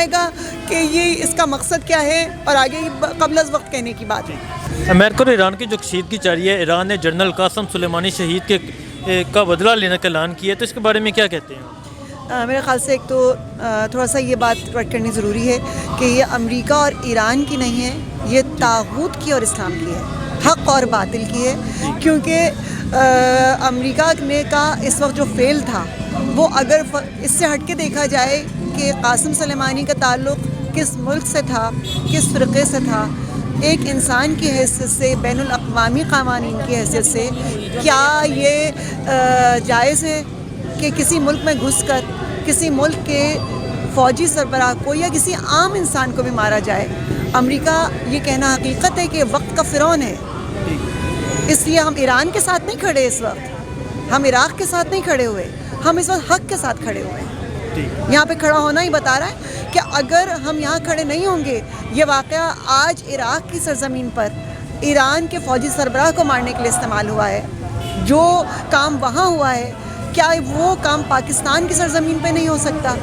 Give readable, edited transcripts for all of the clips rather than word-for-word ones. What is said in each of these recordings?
جائے گا کہ یہ اس کا مقصد کیا ہے اور آگے قبل از وقت کہنے کی بات ہے۔ امریکہ اور ایران کی جو کشیدگی جاری ہے، ایران نے جنرل قاسم سلیمانی شہید کا بدلہ لینے کا اعلان کیا ہے، تو اس کے بارے میں کیا کہتے ہیں؟ میرے خیال سے ایک تو تھوڑا سا یہ بات کریکٹ کرنی ضروری ہے کہ یہ امریکہ اور ایران کی نہیں ہے، یہ طاغوت کی اور اسلام کی ہے، حق اور باطل کی ہے، کیونکہ امریکہ نے کا اس وقت جو فیل تھا وہ اگر اس سے ہٹ کے دیکھا جائے کہ قاسم سلیمانی کا تعلق کس ملک سے تھا، کس فرقے سے تھا، ایک انسان کی حیثیت سے، بین الاقوامی قوانین کی حیثیت سے کیا یہ جائز ہے کہ کسی ملک میں گھس کر کسی ملک کے فوجی سربراہ کو یا کسی عام انسان کو بھی مارا جائے؟ امریکہ یہ کہنا حقیقت ہے کہ وقت کا فرعون ہے، اس لیے ہم ایران کے ساتھ نہیں کھڑے، اس وقت ہم عراق کے ساتھ نہیں کھڑے ہوئے، ہم اس وقت حق کے ساتھ کھڑے ہوئے ہیں۔ یہاں پہ کھڑا ہونا ہی بتا رہا ہے کہ اگر ہم یہاں کھڑے نہیں ہوں گے، یہ واقعہ آج عراق کی سرزمین پر ایران کے فوجی سربراہ کو مارنے کے لیے استعمال ہوا ہے، جو کام وہاں ہوا ہے کیا وہ کام پاکستان کی سرزمین پہ نہیں ہو سکتا؟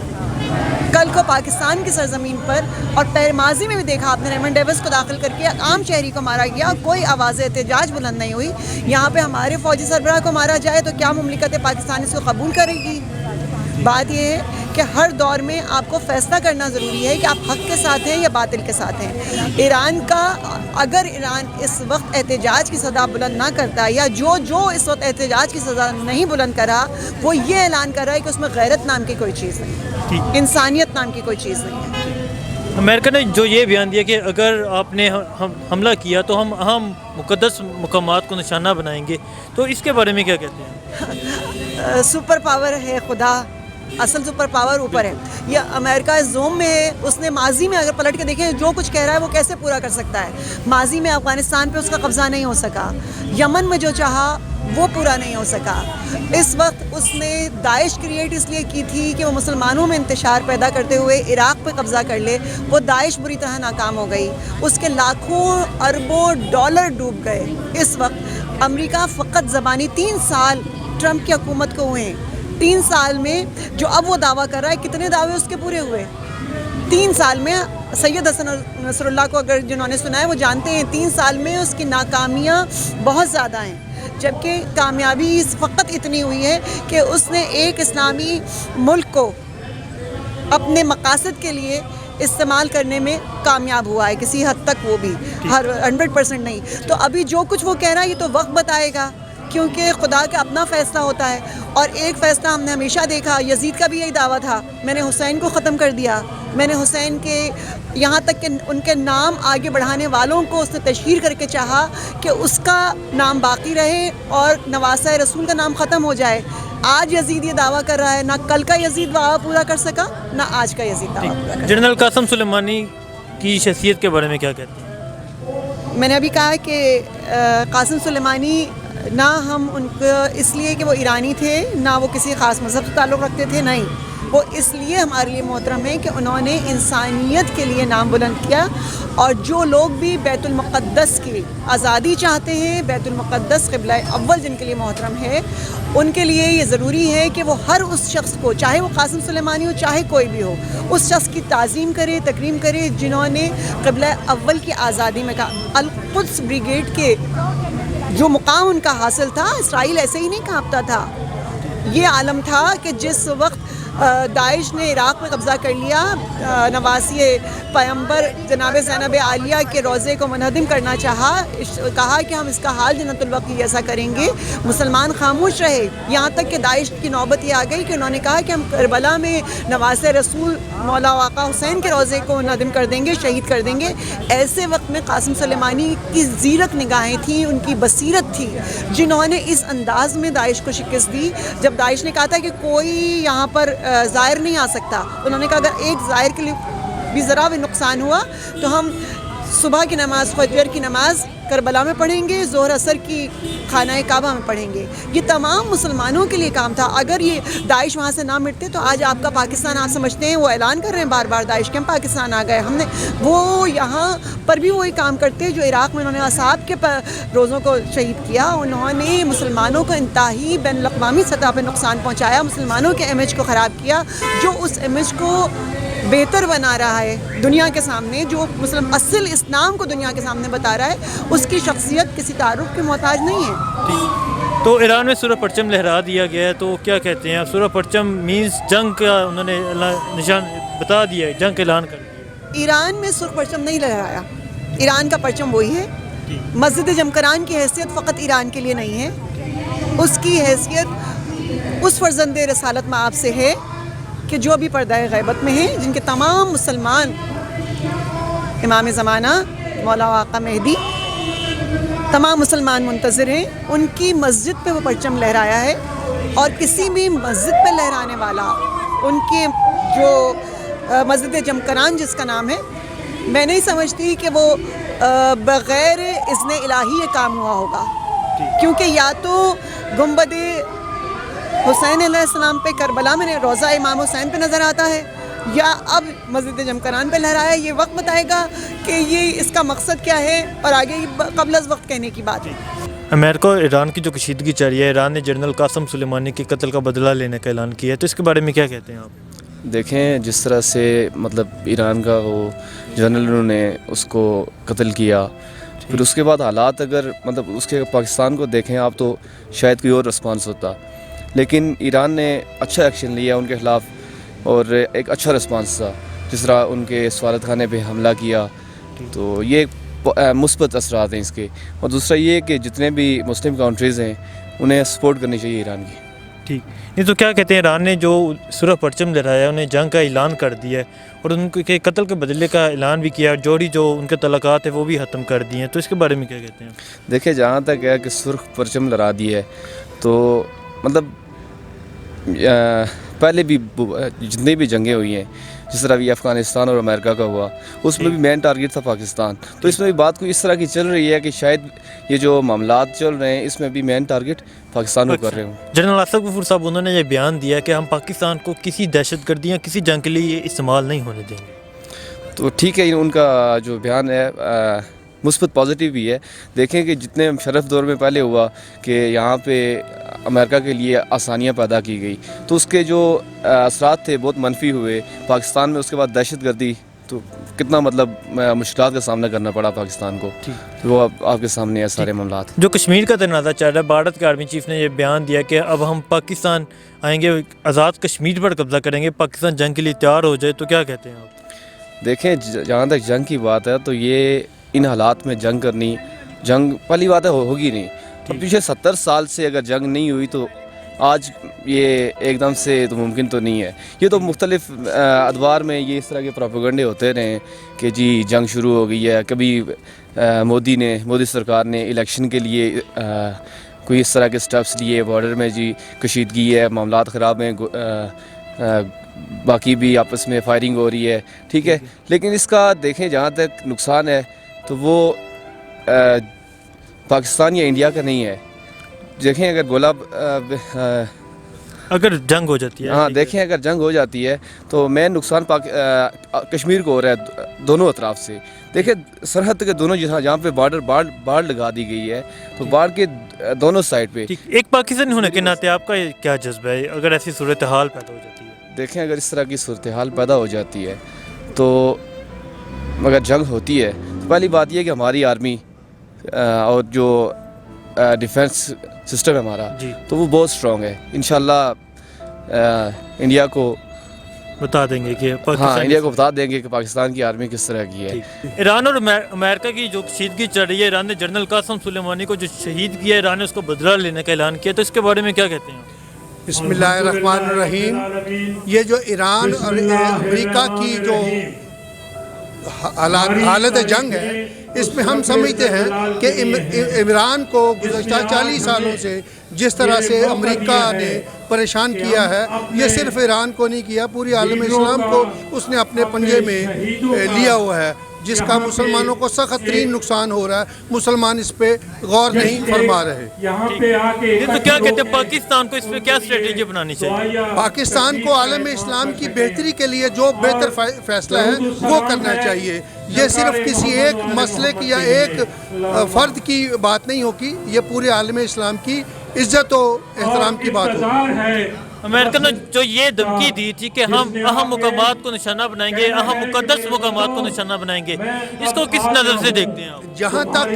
کل کو پاکستان کی سرزمین پر، اور ماضی میں بھی دیکھا آپ نے، ریمنڈ ڈیوس کو داخل کر کے عام شہری کو مارا گیا، کوئی آواز احتجاج بلند نہیں ہوئی۔ یہاں پہ ہمارے فوجی سربراہ کو مارا جائے تو کیا مملکت پاکستان اس کو قبول کرے گی؟ بات یہ ہے کہ ہر دور میں آپ کو فیصلہ کرنا ضروری ہے کہ آپ حق کے ساتھ ہیں یا باطل کے ساتھ ہیں۔ ایران کا اگر ایران اس وقت احتجاج کی صدا بلند نہ کرتا، یا جو اس وقت احتجاج کی صدا نہیں بلند کرا، وہ یہ اعلان کر رہا ہے کہ اس میں غیرت نام کی کوئی چیز نہیں، انسانیت نام کی کوئی چیز نہیں ہے۔ امریکہ نے جو یہ بیان دیا کہ اگر آپ نے حملہ کیا تو ہم اہم مقدس مقامات کو نشانہ بنائیں گے، تو اس کے بارے میں کیا کہتے ہیں؟ سپر پاور ہے خدا، اصل سپر پاور اوپر ہے۔ یہ امریکہ زوم میں ہے، اس نے ماضی میں اگر پلٹ کے دیکھیں جو کچھ کہہ رہا ہے وہ کیسے پورا کر سکتا ہے؟ ماضی میں افغانستان پہ اس کا قبضہ نہیں ہو سکا، یمن میں جو چاہا وہ پورا نہیں ہو سکا۔ اس وقت اس نے داعش کریٹ اس لیے کی تھی کہ وہ مسلمانوں میں انتشار پیدا کرتے ہوئے عراق پہ قبضہ کر لے، وہ داعش بری طرح ناکام ہو گئی، اس کے لاکھوں اربوں ڈالر ڈوب گئے۔ اس وقت امریکہ فقط زبانی 3 سال ٹرمپ کی حکومت کو ہوئے، 3 سال میں جو اب وہ دعویٰ کر رہا ہے، کتنے دعوے اس کے پورے ہوئے 3 سال میں؟ سید حسن نصر اللہ کو اگر جنہوں نے سنا ہے وہ جانتے ہیں 3 سال میں اس کی ناکامیاں بہت زیادہ ہیں، جبکہ کامیابی فقط اتنی ہوئی ہے کہ اس نے ایک اسلامی ملک کو اپنے مقاصد کے لیے استعمال کرنے میں کامیاب ہوا ہے، کسی حد تک، وہ بھی 100% نہیں۔ تو ابھی جو کچھ وہ کہہ رہا ہے یہ تو وقت بتائے گا، کیونکہ خدا کا اپنا فیصلہ ہوتا ہے۔ اور ایک فیصلہ ہم نے ہمیشہ دیکھا، یزید کا بھی یہی دعویٰ تھا، میں نے حسین کو ختم کر دیا، میں نے حسین کے یہاں تک کہ ان کے نام آگے بڑھانے والوں کو اس نے تشہیر کر کے چاہا کہ اس کا نام باقی رہے اور نواسہ رسول کا نام ختم ہو جائے۔ آج یزید یہ دعویٰ کر رہا ہے، نہ کل کا یزید دعویٰ پورا کر سکا، نہ آج کا یزید دعویٰ پورا کر سکا۔ جنرل قاسم سلیمانی کی شخصیت کے بارے میں کیا کہتے ہیں؟ میں نے ابھی کہا کہ قاسم سلیمانی نہ ہم ان کو اس لیے کہ وہ ایرانی تھے، نہ وہ کسی خاص مذہب سے تعلق رکھتے تھے، نہیں، وہ اس لیے ہمارے لیے محترم ہے کہ انہوں نے انسانیت کے لیے نام بلند کیا۔ اور جو لوگ بھی بیت المقدس کی آزادی چاہتے ہیں، بیت المقدس قبلہ اول جن کے لیے محترم ہے، ان کے لیے یہ ضروری ہے کہ وہ ہر اس شخص کو، چاہے وہ قاسم سلیمانی ہو چاہے کوئی بھی ہو، اس شخص کی تعظیم کرے، تکریم کرے جنہوں نے قبلہ اول کی آزادی میں کہا۔ القدس بریگیڈ کے جو مقام ان کا حاصل تھا، اسرائیل ایسے ہی نہیں کانپتا تھا۔ یہ عالم تھا کہ جس وقت داعش نے عراق میں قبضہ کر لیا، نواسی پیغمبر جناب زینب عالیہ کے روضے کو منہدم کرنا چاہا، کہا کہ ہم اس کا حال جنت البقیع جیسا کریں گے، مسلمان خاموش رہے، یہاں تک کہ داعش کی نوبت یہ آ گئی کہ انہوں نے کہا کہ ہم کربلا میں نواسہ رسول مولا آقا حسین کے روضے کو منہدم کر دیں گے، شہید کر دیں گے۔ ایسے وقت میں قاسم سلیمانی کی زیرک نگاہیں تھیں، ان کی بصیرت تھی، جنہوں نے اس انداز میں داعش کو شکست دی۔ جب داعش نے کہا تھا کہ کوئی یہاں پر زائر نہیں آ سکتا، انہوں نے کہا اگر ایک زائر کے لیے بھی ذرا بھی نقصان ہوا تو ہم صبح کی نماز، فجر کی نماز کربلا میں پڑھیں گے، ظہر عصر کی خانہ کعبہ میں پڑھیں گے۔ یہ تمام مسلمانوں کے لیے کام تھا۔ اگر یہ داعش وہاں سے نہ مٹتے تو آج آپ کا پاکستان، آپ سمجھتے ہیں وہ اعلان کر رہے ہیں بار بار داعش کے ہم پاکستان آ گئے، ہم نے، وہ یہاں پر بھی وہی کام کرتے جو عراق میں انہوں نے اصحاب کے روزوں کو شہید کیا۔ انہوں نے مسلمانوں کو انتہائی بین الاقوامی سطح پہ نقصان پہنچایا، مسلمانوں کے امیج کو خراب کیا، جو اس امیج کو بہتر بنا رہا ہے دنیا کے سامنے، جو مسلم اصل اسلام کو دنیا کے سامنے بتا رہا ہے، اس کی شخصیت کسی تعارف کے محتاج نہیں ہے۔ تو ایران میں سورہ پرچم لہرا دیا گیا ہے، تو کیا کہتے ہیں آپ؟ سورہ پرچم مینس جنگ کا انہوں نے نشان بتا دیا ہے، جنگ کا اعلان کر دیا۔ ایران میں سرخ پرچم نہیں لہرایا، ایران کا پرچم وہی ہے۔ مسجد جمکران کی حیثیت فقط ایران کے لیے نہیں ہے، اس کی حیثیت اس فرزند رسالت مآب سے ہے کہ جو ابھی پردہ غیبت میں ہیں، جن کے تمام مسلمان امام زمانہ مولا آقا مہدی تمام مسلمان منتظر ہیں، ان کی مسجد پہ وہ پرچم لہرایا ہے۔ اور کسی بھی مسجد پہ لہرانے والا، ان کے جو مسجد جمکران جس کا نام ہے، میں نہیں سمجھتی کہ وہ بغیر اذن الہی یہ کام ہوا ہوگا، کیونکہ یا تو گنبد حسین علیہ السلام پہ کربلا میں روضہ امام حسین پہ نظر آتا ہے، یا اب مسجد جمکران پہ لہرایا ہے۔ یہ وقت بتائے گا کہ یہ اس کا مقصد کیا ہے، اور آگے قبل از وقت کہنے کی بات ہے۔ امریکہ اور ایران کی جو کشیدگی چل رہی ہے، ایران نے جنرل قاسم سلیمانی کے قتل کا بدلہ لینے کا اعلان کیا ہے، تو اس کے بارے میں کیا کہتے ہیں آپ؟ دیکھیں جس طرح سے مطلب ایران کا وہ جنرل نے اس کو قتل کیا، پھر اس کے بعد حالات اگر مطلب اس کے پاکستان کو دیکھیں آپ تو شاید کوئی اور رسپانس ہوتا، لیکن ایران نے اچھا ایکشن لیا ان کے خلاف، اور ایک اچھا رسپانس تھا جس طرح ان کے سفارت خانے پہ حملہ کیا، تو یہ مثبت اثرات ہیں اس کے۔ اور دوسرا یہ کہ جتنے بھی مسلم کنٹریز ہیں انہیں سپورٹ کرنی چاہیے ایران کی۔ ٹھیک، یہ تو کیا کہتے ہیں، ایران نے جو سورہ پرچم لہرایا ہے، انہیں جنگ کا اعلان کر دیا ہے، اور ان کے قتل کے بدلے کا اعلان بھی کیا، جوڑی جو ان کے تعلقات ہیں وہ بھی ختم کر دیے ہیں، تو اس کے بارے میں کیا کہتے ہیں؟ دیکھیں جہاں تک ہے کہ سرخ پرچم لہرا دی ہے، تو مطلب پہلے بھی جتنی بھی جنگیں ہوئی ہیں، جس طرح بھی افغانستان اور امریکہ کا ہوا، اس میں بھی مین ٹارگیٹ تھا پاکستان، تو اس میں بھی بات کوئی اس طرح کی چل رہی ہے کہ شاید یہ جو معاملات چل رہے ہیں اس میں بھی مین ٹارگیٹ پاکستان کو کر رہے ہوں۔ جنرل آصف غفور صاحب انہوں نے یہ بیان دیا کہ ہم پاکستان کو کسی دہشت گردی یا کسی جنگ کے لیے یہ استعمال نہیں ہونے دیں گے۔ تو ٹھیک ہے، ان کا جو بیان ہے مثبت پازیٹیو بھی ہے۔ دیکھیں کہ جتنے مشرف دور میں پہلے ہوا کہ یہاں پہ امریکہ کے لیے آسانیاں پیدا کی گئی، تو اس کے جو اثرات تھے بہت منفی ہوئے پاکستان میں۔ اس کے بعد دہشت گردی، تو کتنا مطلب مشکلات کا سامنا کرنا پڑا پاکستان کو، وہ آپ کے سامنے ہے سارے معاملات۔ جو کشمیر کا تنازع چل رہا ہے، بھارت کے آرمی چیف نے یہ بیان دیا کہ اب ہم پاکستان آئیں گے، آزاد کشمیر پر قبضہ کریں گے، پاکستان جنگ کے لیے تیار ہو جائے، تو کیا کہتے ہیں آپ؟ دیکھیں جہاں تک جنگ کی بات ہے تو یہ ان حالات میں جنگ کرنی، جنگ پہلی بات ہے ہوگی نہیں۔ اب پیچھے 70 سال سے اگر جنگ نہیں ہوئی تو آج یہ ایک دم سے تو ممکن تو نہیں ہے۔ یہ تو مختلف ادوار میں یہ اس طرح کے پروپیگنڈے ہوتے رہے ہیں کہ جی جنگ شروع ہو گئی ہے۔ کبھی مودی سرکار نے الیکشن کے لیے کوئی اس طرح کے سٹیپس لیے، بارڈر میں جی کشیدگی ہے، معاملات خراب ہیں، باقی بھی آپس میں فائرنگ ہو رہی ہے، ٹھیک ہے، لیکن اس کا دیکھیں جہاں تک نقصان ہے تو وہ پاکستان یا انڈیا کا نہیں ہے۔ دیکھیں اگر اگر جنگ ہو جاتی ہے، ہاں دیکھیں اگر جنگ ہو جاتی ہے تو مین نقصان کشمیر کو ہو رہا ہے دونوں اطراف سے۔ دیکھیں سرحد کے دونوں جہاں پہ باڑ لگا دی گئی ہے، تو باڑ کے دونوں سائڈ پہ ایک پاکستانی ہونے کے ناطے آپ کا کیا جذبہ ہے اگر ایسی صورتحال پیدا ہو جاتی ہے؟ دیکھیں اگر اس طرح کی صورتحال پیدا ہو جاتی ہے تو اگر جنگ ہوتی ہے تو پہلی بات یہ ہے کہ ہماری آرمی اور جو ڈیفنس سسٹم ہے ہمارا، تو وہ بہت اسٹرانگ ہے۔ انشاءاللہ انڈیا کو بتا دیں گے کہ انڈیا کو بتا دیں گے کہ پاکستان کی آرمی کس طرح کی ہے۔ ایران اور امریکہ کی جو کشیدگی چل رہی ہے، ایران نے جنرل قاسم سلیمانی کو جو شہید کیا، ایران نے اس کو بدلہ لینے کا اعلان کیا، تو اس کے بارے میں کیا کہتے ہیں؟ بسم اللہ الرحمن الرحیم۔ یہ جو ایران اور امریکہ کی جو حالت جنگ ہے، اس میں ہم سمجھتے ہیں کہ ایران کو گزشتہ 40 سالوں سے جس طرح سے امریکہ نے پریشان کیا ہے، یہ صرف ایران کو نہیں کیا، پوری عالم اسلام کو اس نے اپنے پنجے میں لیا ہوا ہے، جس کا مسلمانوں کو سخت ترین نقصان ہو رہا ہے۔ مسلمان اس پہ غور نہیں فرما رہے۔ تو کیا کہتے ہیں پاکستان کو اس پہ کیا اسٹریٹجی بنانی چاہیے؟ پاکستان کو عالم اسلام کی بہتری کے لیے جو بہتر فیصلہ ہے وہ کرنا چاہیے۔ یہ صرف کسی ایک مسئلے کی یا ایک فرد کی بات نہیں ہوگی، یہ پورے عالم اسلام کی عزت و احترام کی بات ہوگی۔ امریکہ نے جو یہ دھمکی دی تھی کہ ہم اہم مقامات کو نشانہ بنائیں گے، اہم مقدس مقامات کو نشانہ بنائیں گے، اس کو کس نظر سے دیکھتے ہیں آپ؟ جہاں تک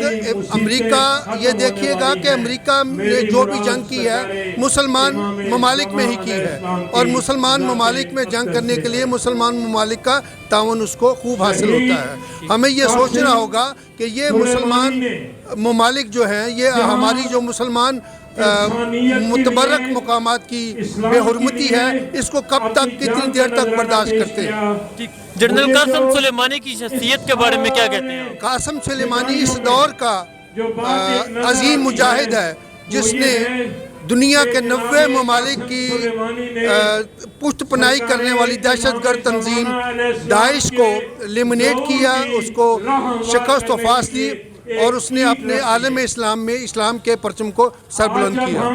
امریکہ، یہ دیکھیے گا کہ امریکہ نے جو بھی جنگ کی ہے مسلمان ممالک میں ہی کی ہے، اور مسلمان ممالک میں جنگ کرنے کے لیے مسلمان ممالک کا تعاون اس کو خوب حاصل ہوتا ہے۔ ہمیں یہ سوچنا ہوگا کہ یہ مسلمان ممالک جو ہیں، یہ ہماری جو مسلمان متبرک مقامات کی بے حرمتی ہے، اس کو کب تک، کتنی دیر تک برداشت کرتے ہیں۔ جنرل قاسم سلیمانی کی شخصیت کے بارے میں کیا کہتے ہیں آپ؟ قاسم سلیمانی اس دور کا عظیم مجاہد ہے، جس نے دنیا کے 90 ممالک کی پشت پناہی کرنے والی دہشت گرد تنظیم داعش کو لیمنیٹ کیا، اس کو شکست و فاس دی، اور اس نے اپنے عالم اسلام میں اسلام کے پرچم کو سربلند کیا۔